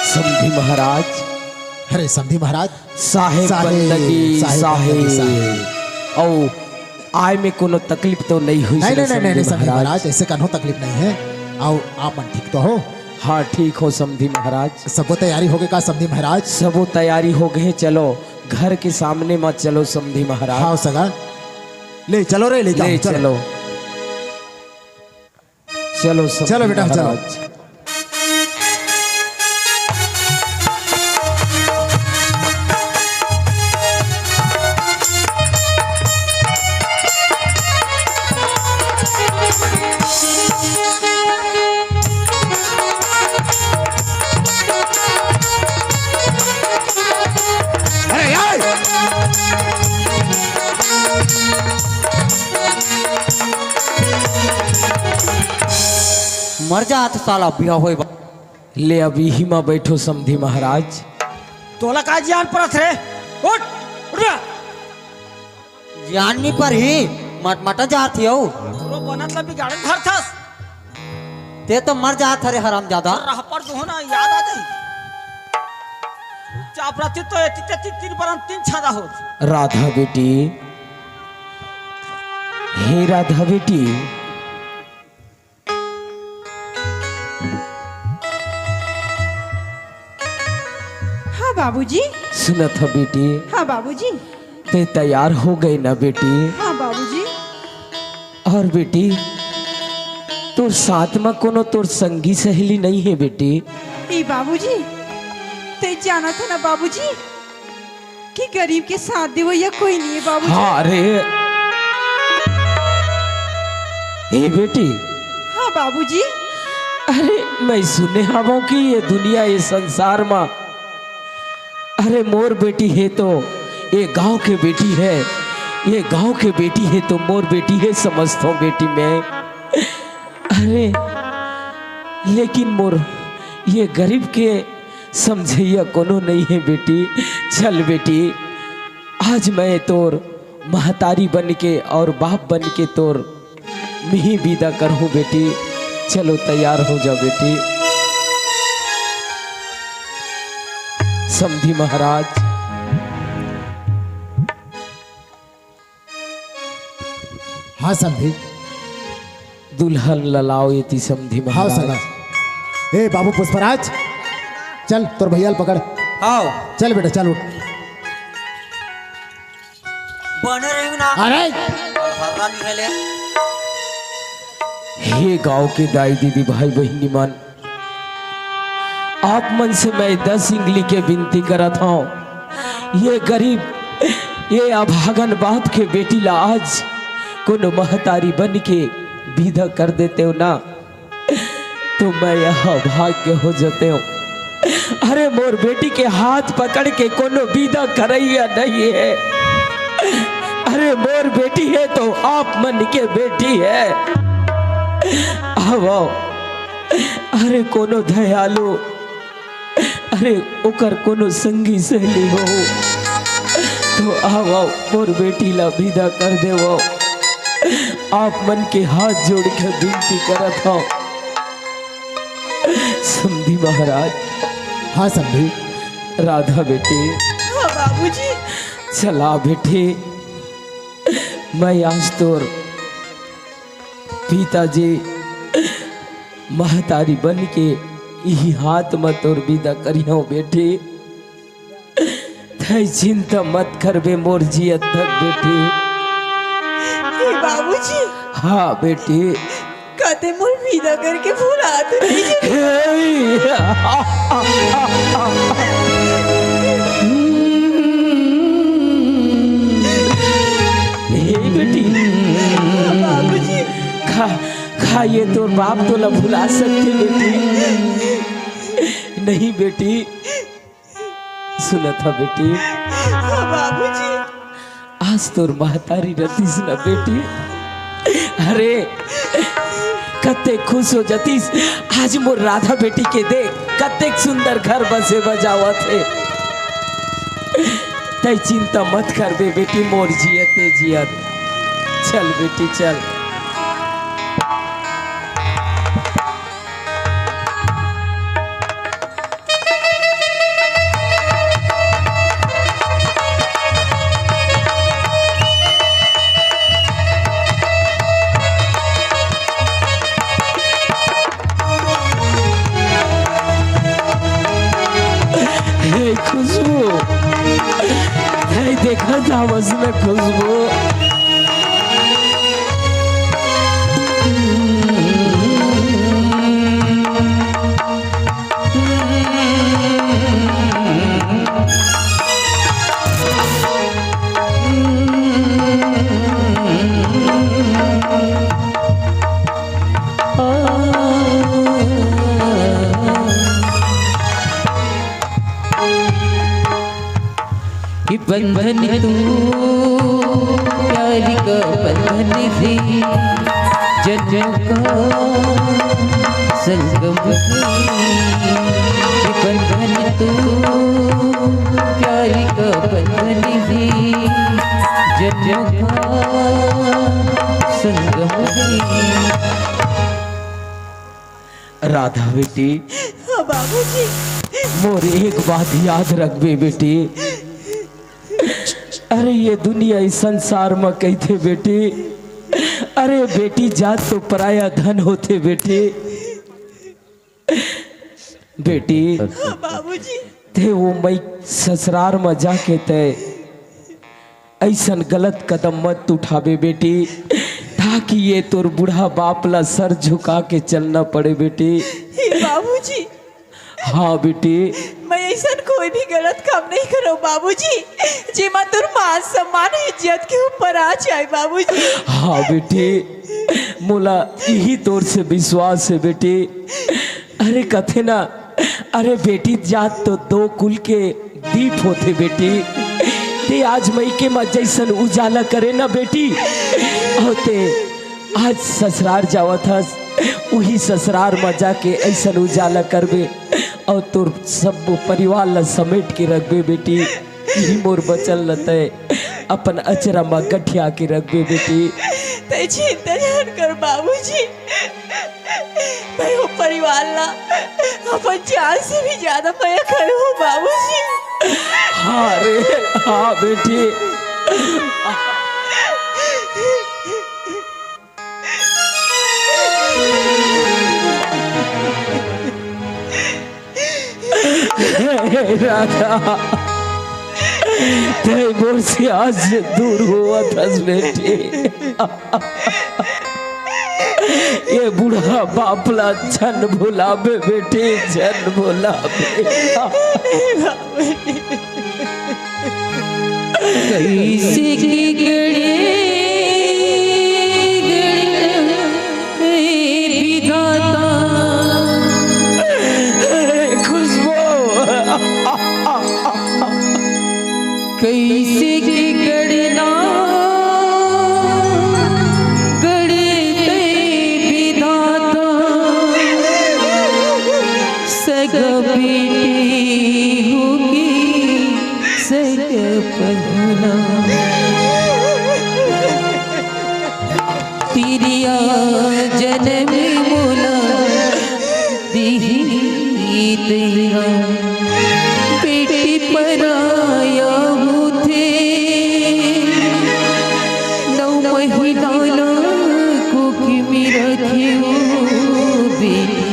समधी महाराज, अरे समधी महाराज, साहेब बंदगी साहेब। ओ आय में कोनो तकलीफ तो नहीं हुई? नहीं नहीं नहीं नहीं समधी महाराज, ऐसे कन्हो तकलीफ नहीं है। आओ आप मन ठीक तो हो? हाँ ठीक हो समधी महाराज। सबो तैयारी हो गई का समधी महाराज? सबो तैयारी हो गए, चलो घर के सामने मत चलो समधी महाराज। हाँ सगा, ले चलो रे, ले जाओ, ले चलो चलो समधी चलो बेटा, चलो। महाराज। मर जात साला बिया होई बा। ले अभी ही माँ बैठो समधी महाराज। तोला का जान परत रे, उठ उठ। जाननी पर ही मटमटा जात हो। तोरो बनत ला बिगाड़न घर थस। ते तो मर जात रे हरामजादा। रह पर जो ना याद आ जाई। चापराती तो एती तीन बरन तीन छादा हो। राधा बेटी, हे राधा बेटी, हाँ बाबूजी। सुनत है बेटी? हाँ बाबूजी। ते तैयार हो गई ना बेटी? हाँ बाबूजी। और बेटी, तोर साथ में कोनो तोर संगी सहेली नहीं है बेटी? ए बाबूजी, ते जाना था ना बाबूजी कि गरीब के साथ देवो या कोई नहीं है बाबूजी। हाँ रे, ए बेटी। हाँ बाबूजी। अरे मैं सुने हवा कि ये दुनिया, ये संसार में, अरे मोर बेटी है तो ये गांव के बेटी है, ये गांव के बेटी है तो मोर बेटी है, समझता हूँ बेटी मैं। अरे लेकिन मोर ये गरीब के समझैया कोनो नहीं है बेटी। चल बेटी, आज मैं तोर महतारी बन के और बाप बन के तोर मिही विदा करूँ बेटी। चलो तैयार हो जा बेटी। समधी महाराज, हाँ समधी। दुल्हन ललाओ ये समधी हाँ सगा। महाराज। ए बाबू पुष्पराज, चल तोर भैया पकड़। आओ चल बेटा, चल उठ। बने रही ना। अरे हर्रा निकले। हे गांव के दाई दीदी भाई बहनी मन, आप मन से मैं 10 इंगली के विनती करत हूँ। ये गरीब, ये अभागन बाप के बेटी ला आज कोनो महतारी बन के विदा कर देते हो ना, तो मैं यहाँ भाग्य हो जाते हूँ। अरे मोर बेटी के हाथ पकड़ के कोनो विदा करैया नहीं है। अरे मोर बेटी है तो आप मन के बेटी है। आओ, अरे कोनो दयालु, अरे ओकर कोनो संगी सहेली हो तो आओ मोर बेटी ला विदा कर देवो। आप मन के हाथ जोड़ के विनती करत हो समधी महाराज। हाँ समधी। राधा बेटी, हाँ बाबूजी। चला बेटी, मैं आज तोर पिताजी महतारी बन के यही हाथ में तोर विदा करियो बेटी। थई चिंता मत करबे मोर जियत तक बेटी। हे बाबूजी हाँ बेटी। कते मोर विदा करके भूला तो नहीं हे बेटी बाबूजी खा ये तो बाप तो न भुला सकते बेटी। नहीं बेटी सुना था बेटी, बाबूजी आज तोर महतारी रतीस न बेटी। अरे कते खुश हो जतीस आज मोर राधा बेटी के देख कते सुंदर घर बसे बजावत है। तय चिंता मत कर बे बेटी, मोर जियते जियत चल बेटी चल। खुशबू देखा था उसने खुशबू। बंधन तू प्यार का बंधन से जन्म का संगम बंधन तू प्यार का बंधन से जन्म का संगम। राधा बेटी बाबूजी मोर एक बात याद रख बे बेटी। अरे ये दुनिया इस संसार में कही थे बेटी। अरे बेटी जात तो पराया धन होते बेटी। बेटी बाबूजी थे वो मई ससुरार में जाके तय ऐसा गलत कदम मत उठावे बेटी, ताकि ये तोर बूढ़ा बाप ला सर झुका के चलना पड़े बेटी। बाबूजी हाँ बेटी मैं ऐसा कोई भी गलत काम नहीं करो बाबूजी, जी मैं तुर मान सम्मान इज्जत के ऊपर आ जाए बाबूजी। हाँ बेटी मोला यही तोर से विश्वास है बेटी। अरे कथे ना, अरे बेटी जात तो दो कुल के दीप होते बेटी। ते आज मई के मत जैसन उजाला करे ना बेटी, होते आज ससुरार जावा था वही ससुरार में जाके ऐसा उजाला करबे और तोर सब परिवार ला समेट के रखबे बेटी। यही मोर बचल लते अपन अचरा में गठिया के रखबे बेटी। ते चिंता जान कर बाबूजी, मैं वो परिवार ला अपन जान से भी ज्यादा मैं करूँ बाबूजी। हाँ रे हाँ बेटी। राधा तेरे मोर से आज दूर हुआ था बेटी। ये बूढ़ा बापला जन भुलावे बेटी, जन भुलावे। कैसे की गड़े विधाता कैसे की गड़ना गड़ते विधाता सग बेटी होगी सग पहना तिरिया जन्म मोला दी तेरा बेटी पराया होते 9 महीना को कि मेरा क्यों बेटी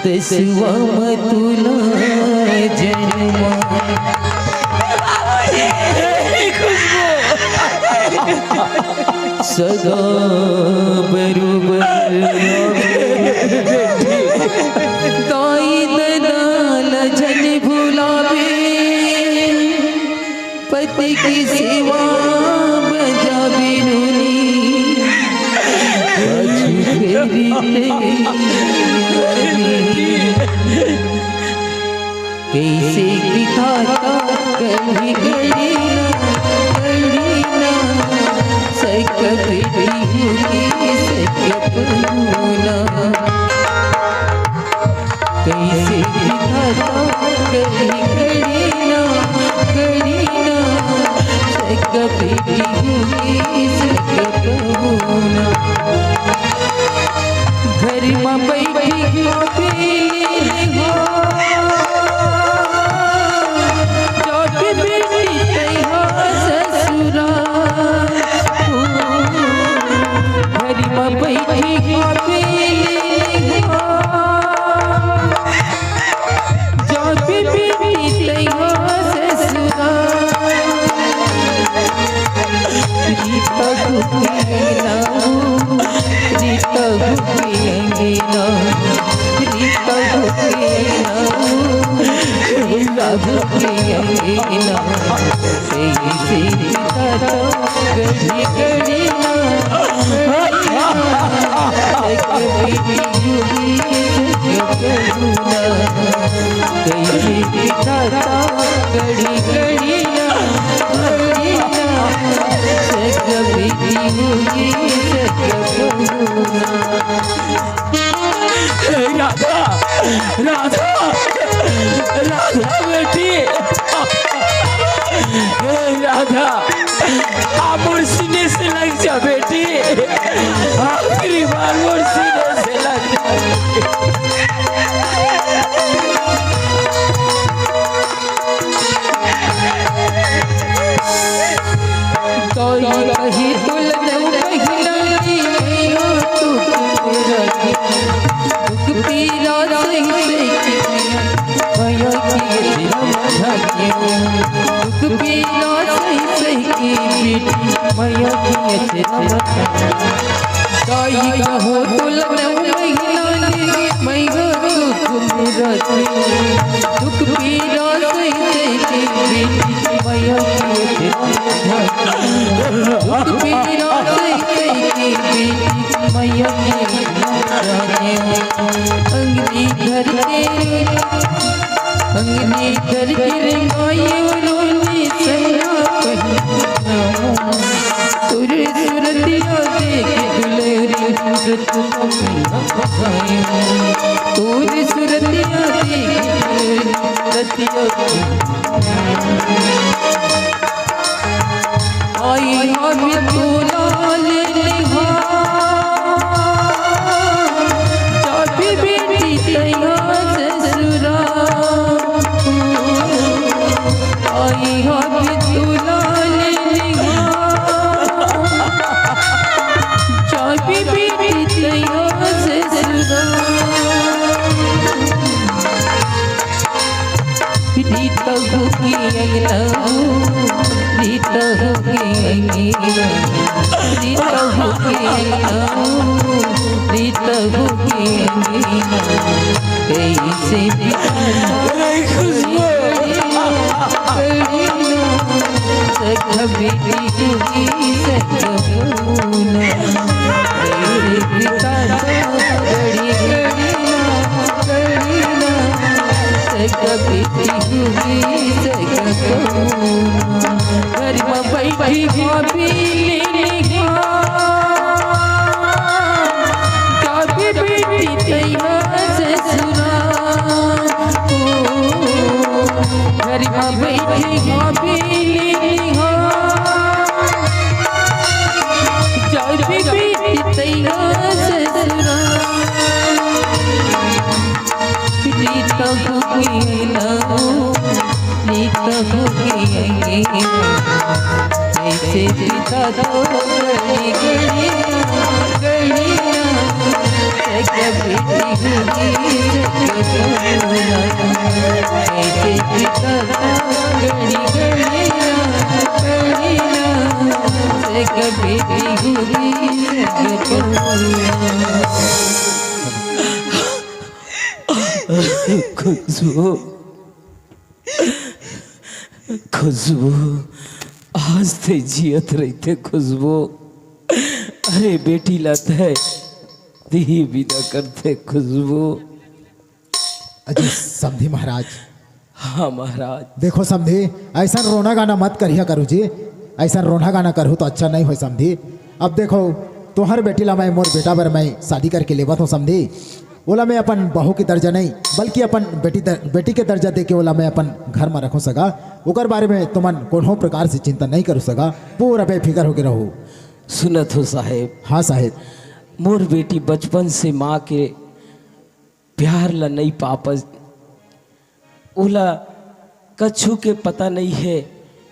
10वां मतुला जन्मा। सगा बरोबर दाई दलाल जन भुलावे पति की सेवा बजावे रोनी कैसे दिखाता कभी गड़ीना सकती सकूना कैसे दिखाता कभी गड़ीना सकती सकूना घर में बैठी हो राधा राधा बेटी राधा आप और सीने से लग जा बेटी आखिरी बार और सीने से लग जा तो कहीं तुल अंगनी घर के रोनी तुरे सुरतिया देख दुलेरी तुरे सुरतिया देख आई हम तोला चाबी बेटी तैया ससुरा आई हम तोला चाबी बेटी तैया ससुरा रीता होगी अंगना रीता होगी अंगना रीता होगी अंगना रीता होगी अंगना कैसे खुशबू बेटी होगी सकूना रीता गड़ी गड़ीना बेटी होगी सकूना घर में बैठी भाभी बेटी तैया ससुरा घर में बैठी बेटी तैया ससुरा रीता होगी रीता होगी ऐसे रीता तो बेटी होगी ऐसे रीता बेटी होगी खुशबू खुशबू आज थे जियत रहते खुशबू। अरे बेटी लत है दी विदा करते खुशबू। अजी समधी महाराज, हाँ महाराज। देखो समधी, ऐसा रोना गाना मत करिया करू जी, ऐसा रोना गाना करूँ तो अच्छा नहीं हो समधी। अब देखो तोहर बेटी ला मैं मोर बेटा बर मैं शादी करके लेवत हूँ समधी। ओला मैं अपन बहू की दर्जा नहीं बल्कि अपन बेटी के दर्जा दे के ओला मैं अपन घर में रखूँ सगा। ओकर बारे में तुमन कोनो प्रकार से चिंता नहीं करू सगा, पूरा बेफिक्र होके रहो। सुनत हो साहेब? हाँ साहेब। मोर बेटी बचपन से माँ के प्यार ला नहीं पापस, ओला कछु के पता नहीं है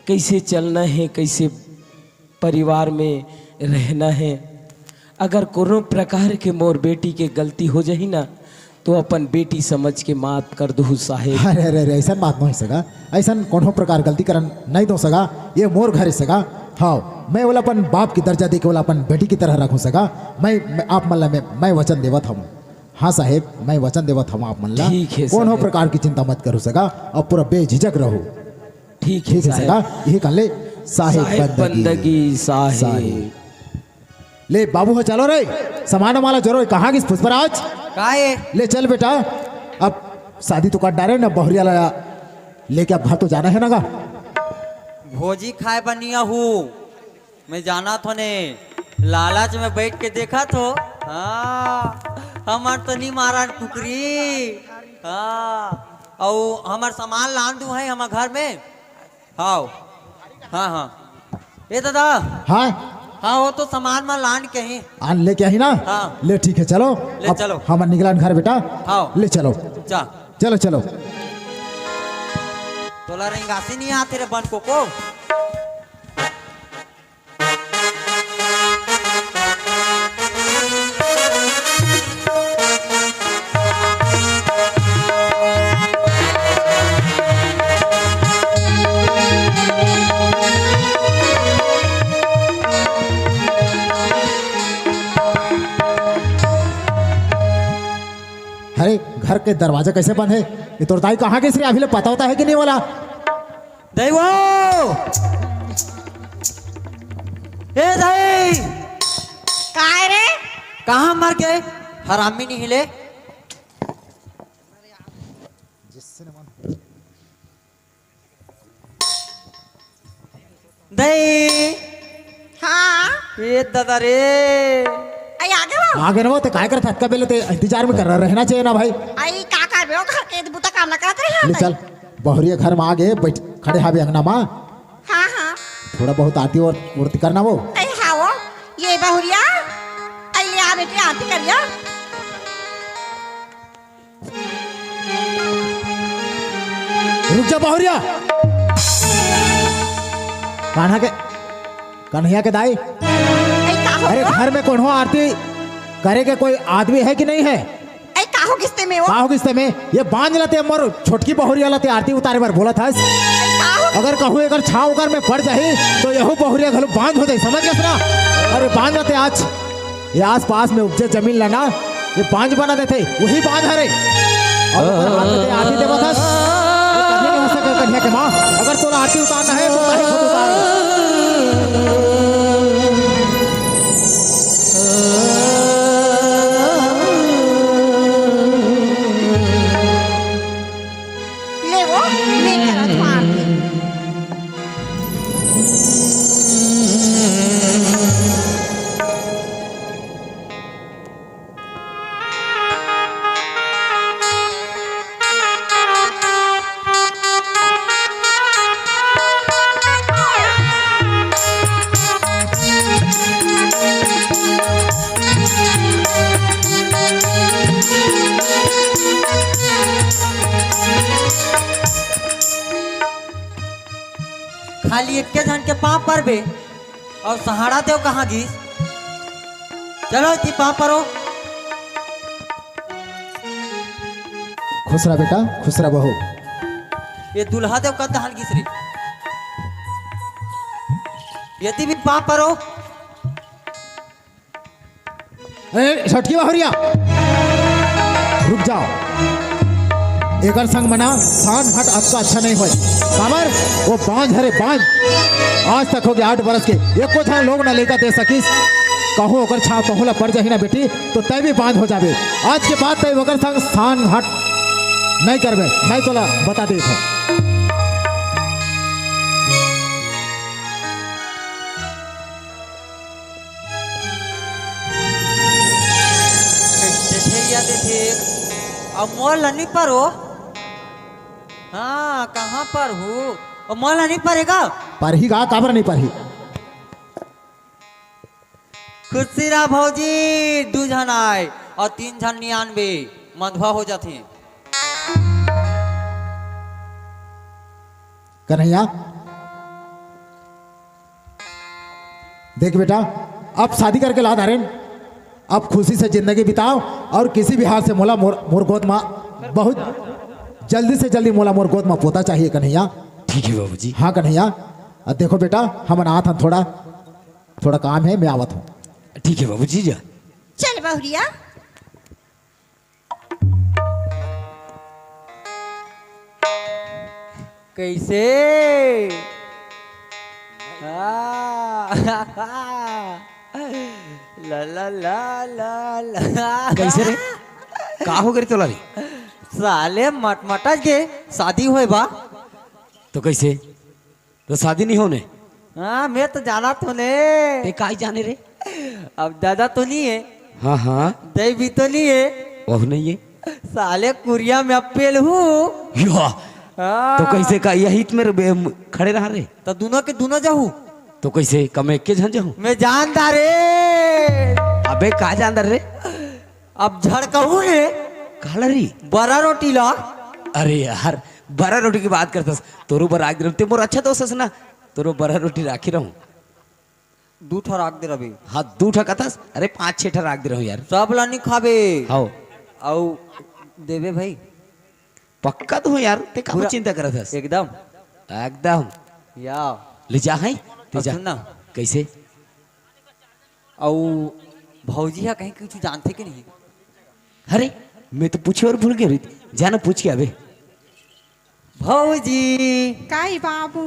कैसे चलना है, कैसे परिवार में रहना है। अगर कोनो प्रकार के मोर बेटी के गलती हो जाही ना तो अपन बेटी समझ के माफ कर दो साहेब। अरे अरे अरे ऐसा बात नहीं सगा, ऐसा कोनो प्रकार गलती करन नहीं दो सगा। ये मोर घर सगा। हाँ मैं बोला अपन बाप की दर्जा दे के बोला अपन बेटी की तरह रखूँ सगा। मैं आप मल्ला मैं वचन देवत हूँ। हाँ साहेब मैं वचन देवत हूँ आप मल्ला। ठीक है कोनो साहेब। प्रकार की चिंता मत करो सगा और पूरा बेझिझक रहो। ठीक है सगा, यही कर ले साहेब बंदगी साहेब। ले बाबू हो चलो रे, सामान वाला जरो कहाँ की पुष्पराज? काहे ले चल बेटा, अब शादी तो कर डाले ना, बहुरिया लाया लेके अब घर तो जाना है ना गा। भोजी खाए बनिया हूँ मैं जाना तो ने लालच में बैठ के देखा तो। हाँ हमार तो नहीं मारा टुकरी। हाँ और हमार सामान लान दू है हमार घर में। हाँ हाँ हाँ ये दादा। हाँ हाँ वो तो सामान में लान के ही आन लेके आई ना। हाँ। ले ठीक है चलो। ले अब चलो। हम निकला घर बेटा। हाँ। ले चलो जा चलो चलो। तोला रेंगासी नहीं आते रे बन को। अरे घर के दरवाजा कैसे बंद है? ये तोरताई कहाँ के श्री अभी ले पता होता है कि नहीं वाला? दैवो ए दाई काय रे? कहाँ मर गए हरामी नहीं हिले। दई हाँ ये दादा रे आई आगे वो आगे ना वो तो काय कर थका बेले ते इंतजार में कर रहना चाहिए ना भाई। आई का कर बे घर के बुता काम ना करत रहे ले चल बहुरिया घर में आगे बैठ खड़े हावे अंगना में। हाँ हाँ थोड़ा बहुत आरती और मूर्ति करना वो। आई हाँ वो ये बहुरिया आई ले आ बेटी आरती करिया। रुक जा बहुरिया। कन्हैया के दाई, आई का हो अरे घर में कौन हो आरती करे के कोई आदमी है कि नहीं है? आई का हो किस्ते में वो का हो किस्ते में? ये बांध लते मोर छोटकी बहुरिया लते आरती उतारे बार बोला था। आई का हो अगर कहूँ अगर छाव अगर में पड़ जाए तो यहो बहुरिया घलो बांध हो जाए, समझ गया ना? अरे बांध लते आज ये आस पास में उपजे जमीन लाना ये बांध बना देते वही बांध हरे और आरती देवा था। कन्या के माँ अगर तोला आरती उतारना है तो ताही खुद उतार। ले वो मैं करत हूँ आरती। खाली एक के जन के पाँव पर बे और सहारा देव कहाँ गीस। चलो इतनी पाँव परो। खुश रहा बेटा, खुश रहा बहू। ये दुल्हा देव का दहन गीस रे। यदि भी पाँव परो। अरे छटकी बहुरिया रुक जाओ। एकर संग मना शान घाट आपका अच्छा नहीं होए। काबर वो बांझ हरे बांझ आज तक हो गया 8 बरस के एको था लोग ना लेकर दे सकीस। कहो ओकर छाव कहो ला पड़ जाही ना बेटी तो तय भी बांझ हो जाबे। आज के बाद तय ओकर संग शान घाट नहीं करबे। मैं तोला बता देत हूँ। देखे अब मॉल नहीं पर हो। हाँ कहाँ पर हो? और मॉल नहीं पड़ेगा। परही गा काबर नहीं परही। खुशी रहा भौजी 2 जन आए और 3 जन 99 मधुआ हो जाते। कन्हैया देख बेटा अब शादी करके ला धारेन। अब खुशी से जिंदगी बिताओ और किसी भी हाल से मोला मोर गोद माँ बहुत जल्दी से जल्दी मोला मोर गोद माँ पोता चाहिए कन्हैया। ठीक है बाबूजी। हाँ कन्हैया देखो बेटा हम आत हम थोड़ा काम है मैं आवत हूँ। ठीक है बाबूजी जा। चल बहुरिया कैसे ला ला ला ला ला कैसे रे का हो गरी तोला रे? साले मटमटा के शादी होए बा। तो कैसे तो शादी नहीं होने? हाँ मैं तो जाना तो ने। ते काई जाने रे? अब दादा तो नहीं है। हाँ हाँ दही भी तो नहीं है। वह नहीं है। साले कुरिया में अपेल हूँ। या तो कैसे का यही में खड़े रहा रे? तो दोनों के दोनों जाऊँ। तो कैसे कमे के झन जाऊँ? मैं जानदार रे। अबे का जानदार रे? अब झड़कहू रे काला री बड़ा रोटी ला। अरे यार बड़ा रोटी की बात करता तोरो बर आग ते मोर अच्छा दोस्त ना तोरो बड़ा रोटी राखी रहूं। 2 ठा राख दे रबे। हाँ 2 ठा कथास अरे 5-6 ठा राख दे रहूं यार। सब ला नहीं खाबे। हाओ आओ देवे भाई पक्का तो हो यार ते का पूरा- चिंता करत हस? एकदम एकदम या ले जा है ते अब जा। सुन ना। कैसे औ भौजी है कहीं कुछ जानते कि नहीं? अरे मैं तो पूछे और भूल गई जाना पूछ के अबे। भौजी काई बाबू।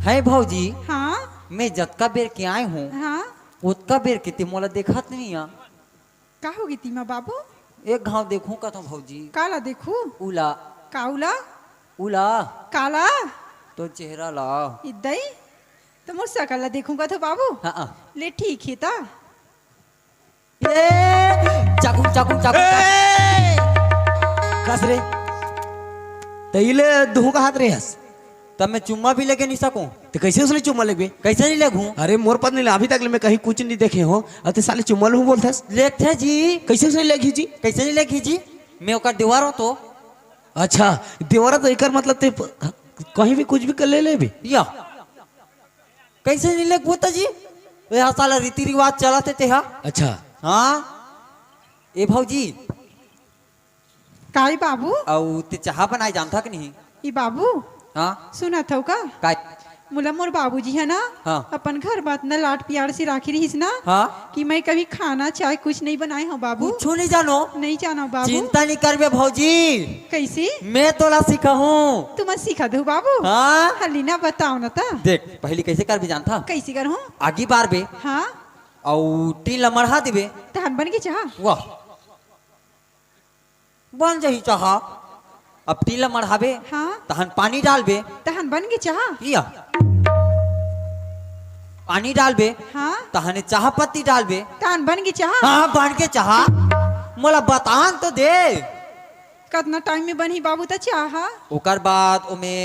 है भौजी हाँ मैं जतका बेर के आए हूँ हाँ उतका बेर के ते मोला देखत नहीं आ। का होगी तीमा बाबू? एक घाव देखूं का तो भौजी काला देखू उला काउला उला काला तो चेहरा ला। इद्दई तो मोर सकला देखूंगा तो बाबू। हाँ ले ठीक है ता। चाकू चाकू चाकू कस रे तईले दुहू का हाथ रे हस तब मैं चुम्मा भी लेके नहीं सकूं। तो कैसे उसने चुम्मा लेबे? कैसे नहीं लेगूं? अरे मोर पत्नी ने अभी तक मैं कहीं कुछ नहीं देखे हो और ते साले चुम्मा लू बोलथस। लेते जी कैसे उसने लेखी जी? कैसे नहीं लेखी जी? मैं ओकर दीवार हूं तो। अच्छा देवरा तो एकर मतलब ते कहीं भी कुछ भी कर ले भी या कैसे नहीं लेग बोता जी? यहाँ साला रीति रिवाज चलाते थे। हाँ अच्छा हाँ ए भौजी काई बाबू औ ते चाह बनाए जानता कि नहीं? ई बाबू हाँ सुना था का काय मुला मोर बाबूजी है ना हाँ। अपन घर बात न लाट प्यार से राखी रहीस ना हाँ कि मैं कभी खाना चाहे कुछ नहीं बनाए हूँ बाबू। कुछ नहीं जानो। नहीं जाना बाबू। चिंता नहीं करबे भौजी कैसे मैं तोला सिखा हूँ। तुम सिखा दो बाबू। हाँ हली ना बताओ ना ता देख पहली कैसे कर भी जानता। कैसे कर हूँ? आगे बार बे हाँ औ टीला मढ़ा देबे तहन बन के चाह वाह बन जाही चाह। अब टीला मढ़ाबे हाँ तहन पानी डालबे। तहन बन के चाह या पानी डालबे हाँ तहने चाह पत्ती डालबे। तहन बन के चाह। हाँ बन के चाह मोला बतान तो दे। कितना टाइम में बनी बाबू ता चाह? ओकर बाद ओमे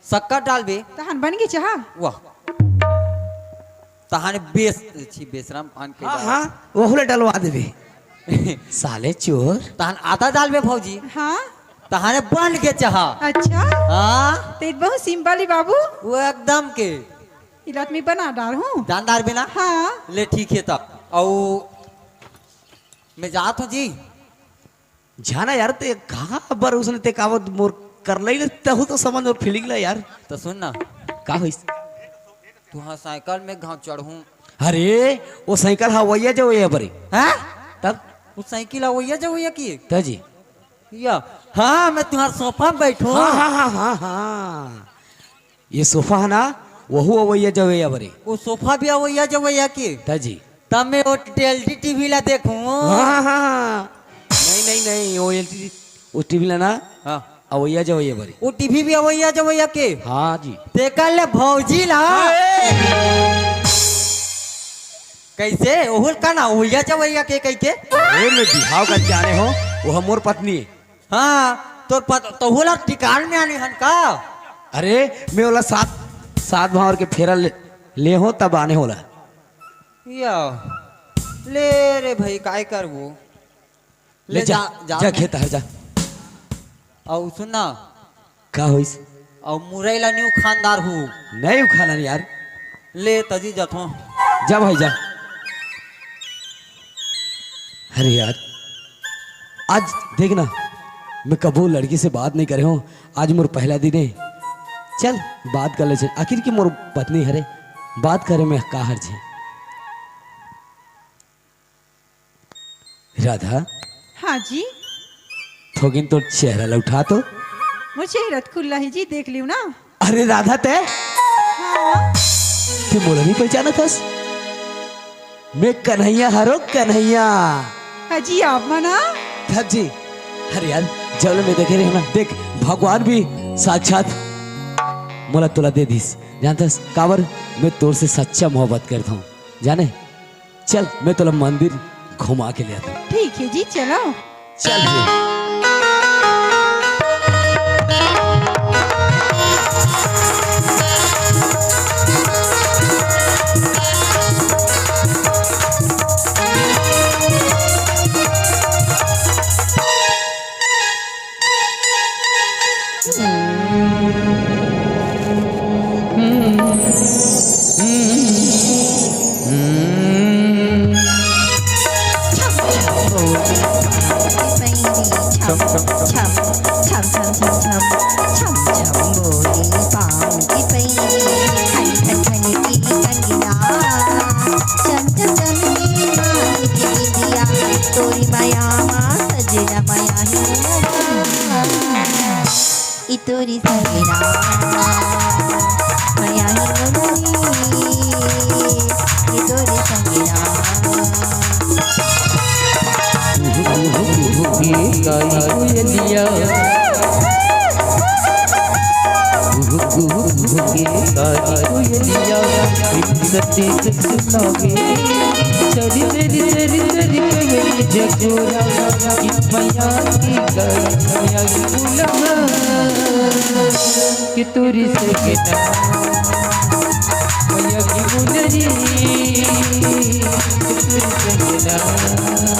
शक्कर डालबे। तहन बन के चाह। वाह तहने बेसरम पान के हाँ हाँ वो डलवा देबे साले चोर। तहन आटा डालबे भौजी हाँ तहने बन के चाह। अच्छा हाँ तो बहुत सिंपल है बाबू। वो एकदम के इलात में बना डाल हूँ। जानदार बिना हाँ ले ठीक है तब औ मैं जात हूँ जी। जाना यार ते कहाँ बर उसने ते कावत मोर कर ले तहु तो समझ और फीलिंग ला यार। तो सुन ना का होइस? तू हाँ साइकिल में घाव चढ़ूं अरे वो साइकिल हवैया जो ये बरे हैं तब वो साइकिल आवैया जो भैया की तजी या हाँ मैं तुम्हारे सोफा में बैठू हाँ हाँ हाँ हाँ हाँ ये सोफा है ना वहू अवैया जो ये बरे वो सोफा भी आवैया जो भैया की तजी तब मैं वो टेल्टी टीवी ला देखूं हाँ हाँ हाँ नहीं नहीं नहीं वो एलटी वो टीवी लेना हाँ अवैया जो ये बरे वो टीवी भी आवैया जो भैया के हाँ जी देखा ले भौजी ला कैसे ओहुल का ना ओहिया जो भैया के कह के वो में बिहाव का जाने हो वो हमोर पत्नी है हाँ तो होला टिकाल में आने हन का अरे मैं बोला सात भावर के फेरा ले हो तब आने होला या ले रे भाई काय कर वो ले जा जा खेत हर जा और सुनना का होइस और मुरैला न्यू खानदार हूँ नहीं उखाना यार ले तजी जाथो जा भाई जा अरे यार आज देखना मैं कबू लड़की से बात नहीं करे हूँ आज मोर पहला दिन है चल बात कर ले चल आखिर की मोर पत्नी हरे बात करे मैं का हर छे राधा हाँ जी थोगिन तो चेहरा लौटा तो मुझे रथ खुल्ला ही जी देख लियो ना। अरे राधा तय हाँ तू मोला नहीं पहचाना थस मैं कन्हैया हरो कन्हैया अजी आप मना थक जी अरे यार जब मैं देखे रहे ना देख भगवान भी साक्षात मोला तोला दे दीस जानतस काबर मैं तोर से सच्चा मोहब्बत करता हूँ जाने चल मैं तोला मंदिर घुमा के ले आता हूँ ठीक है जी चलो चल फिर इतोरी सजना माया ही इतोरी सजना कि तोरी सजना मैया की मुंदरी तोरी सजना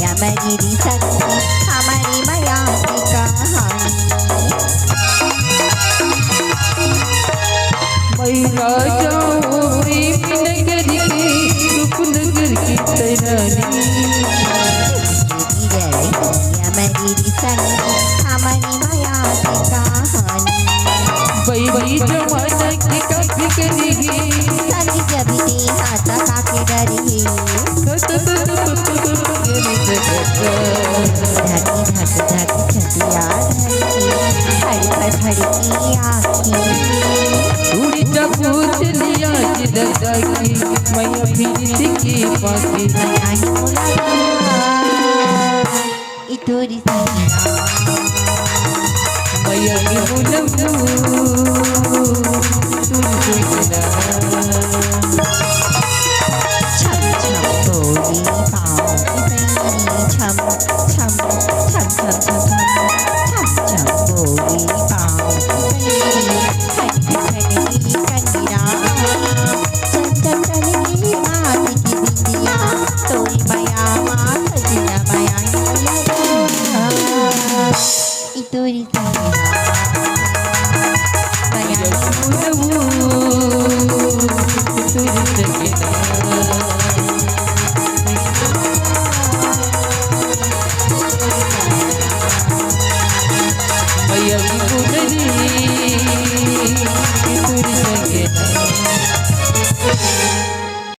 या मेरी संगी हमारी माया की कहानी मैरा जाऊं प्रेम नगर के रूप नगर की तरानी या मेरी संगी हमारी माया की कहानी वही जमाना की कभी करेगी संगी जब भी हाथ खाके डरी धक धक धक छतिया धड़की फड़की आँखी उड़ी पूछ लिया जिधर जागी मैं फिर की पाकी इतोरी संगीना मैं अभी बुलबू छम छम बोली पाँव की सैनी छम छम छम छम छम छम छम छम बोली पाँव की सैनी खटखटी कंगीरा चंचल चलगी आती की बिंदिया तोरी माया माँ सजना माया इतोरी संगीना